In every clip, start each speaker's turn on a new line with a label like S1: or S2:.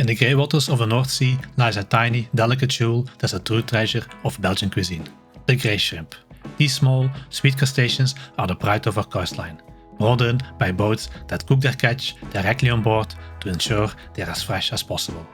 S1: the grey waters of the North Sea lies a tiny, delicate jewel that's a true treasure of Belgian cuisine. The grey shrimp. These small, sweet crustaceans are the pride of our coastline, brought in by boats that cook their catch directly on board to ensure they're as fresh as possible.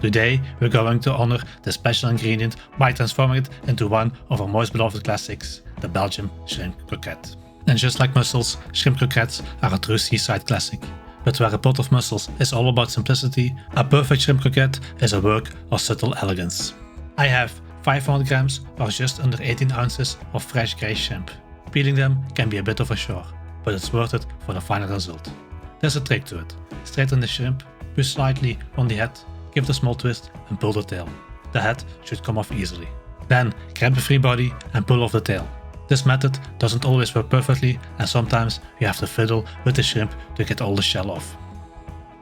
S1: Today, we're going to honor the special ingredient by transforming it into one of our most beloved classics, the Belgian shrimp croquette. And just like mussels, shrimp croquettes are a true seaside classic. But where a pot of mussels is all about simplicity, a perfect shrimp croquette is a work of subtle elegance. I have 500 grams or just under 18 ounces of fresh grey shrimp. Peeling them can be a bit of a chore, but it's worth it for the final result. There's a trick to it. Straighten the shrimp, push slightly on the head, give it a small twist and pull the tail. The head should come off easily. Then grab the free body and pull off the tail. This method doesn't always work perfectly and sometimes you have to fiddle with the shrimp to get all the shell off.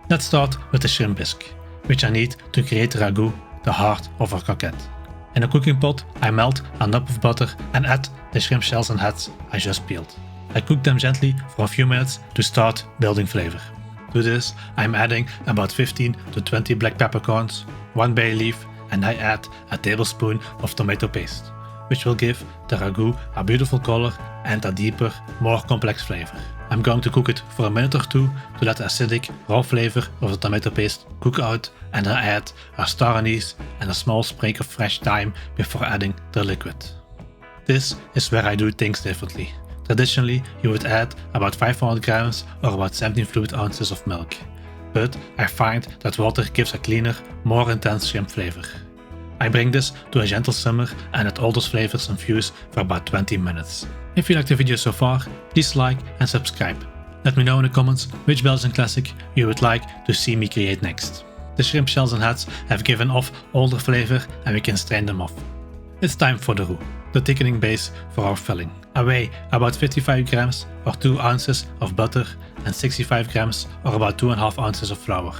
S1: Let's start with the shrimp bisque, which I need to create the ragout, the heart of our croquette. In a cooking pot I melt a knob of butter and add the shrimp shells and heads I just peeled. I cook them gently for a few minutes to start building flavor. To this I'm adding about 15 to 20 black peppercorns, 1 bay leaf, and I add a tablespoon of tomato paste, which will give the ragout a beautiful color and a deeper, more complex flavor. I'm going to cook it for a minute or two to let the acidic, raw flavor of the tomato paste cook out, and then add a star anise and a small sprig of fresh thyme before adding the liquid. This is where I do things differently. Traditionally, you would add about 500 grams or about 17 fluid ounces of milk, but I find that water gives a cleaner, more intense shrimp flavor. I bring this to a gentle simmer and let all those flavors infuse for about 20 minutes. If you liked the video so far, please like and subscribe. Let me know in the comments which Belgian classic you would like to see me create next. The shrimp shells and heads have given off all their flavor and we can strain them off. It's time for the roux, the thickening base for our filling. I weigh about 55 grams or 2 ounces of butter and 65 grams or about 2.5 ounces of flour.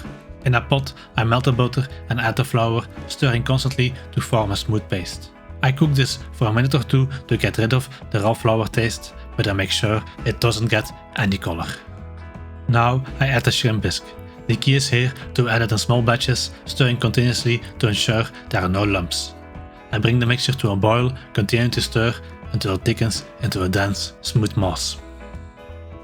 S1: In a pot, I melt the butter and add the flour, stirring constantly to form a smooth paste. I cook this for a minute or two to get rid of the raw flour taste, but I make sure it doesn't get any color. Now I add the shrimp bisque. The key is here to add it in small batches, stirring continuously to ensure there are no lumps. I bring the mixture to a boil, continuing to stir until it thickens into a dense, smooth mass.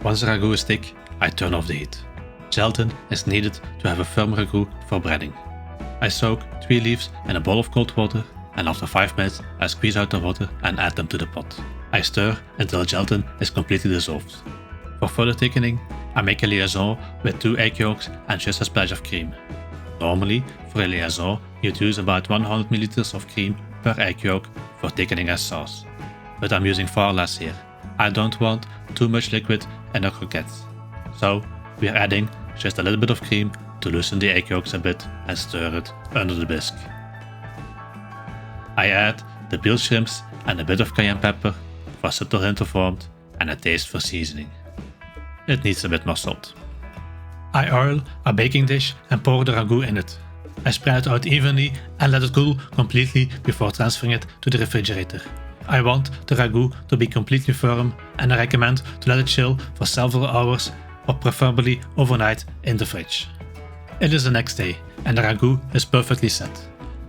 S1: Once the ragout is thick, I turn off the heat. Gelatin is needed to have a firm ragout for breading. I soak 3 leaves in a bowl of cold water and after 5 minutes I squeeze out the water and add them to the pot. I stir until the gelatin is completely dissolved. For further thickening, I make a liaison with 2 egg yolks and just a splash of cream. Normally, for a liaison, you'd use about 100 ml of cream per egg yolk for thickening as sauce. But I'm using far less here. I don't want too much liquid in a croquette. So, we are adding just a little bit of cream to loosen the egg yolks a bit and stir it under the bisque. I add the peeled shrimps and a bit of cayenne pepper for a subtle hint of warmth and a taste for seasoning. It needs a bit more salt. I oil a baking dish and pour the ragout in it. I spread it out evenly and let it cool completely before transferring it to the refrigerator. I want the ragout to be completely firm and I recommend to let it chill for several hours or preferably overnight in the fridge. It is the next day and the ragout is perfectly set.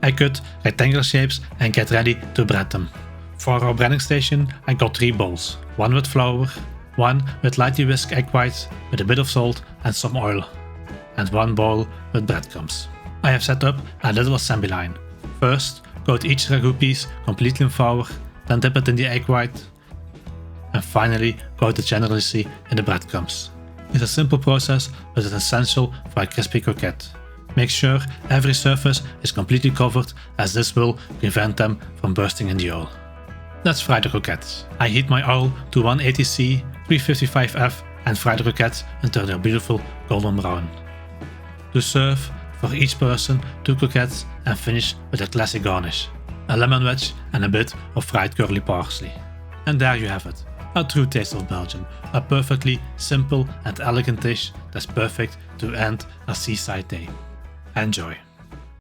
S1: I cut rectangular shapes and get ready to bread them. For our breading station I got 3 bowls, one with flour, one with lightly whisked egg whites with a bit of salt and some oil, and one bowl with breadcrumbs. I have set up a little assembly line. First, coat each ragout piece completely in flour, then dip it in the egg white, and finally coat it generously in the breadcrumbs. It's a simple process, but it's essential for a crispy croquette. Make sure every surface is completely covered, as this will prevent them from bursting in the oil. Let's fry the croquettes. I heat my oil to 180°C, 355°F and fry the croquettes until they're beautiful golden brown. To serve, for each person 2 croquettes and finish with a classic garnish, a lemon wedge and a bit of fried curly parsley. And there you have it. A true taste of Belgium, a perfectly simple and elegant dish that's perfect to end a seaside day. Enjoy!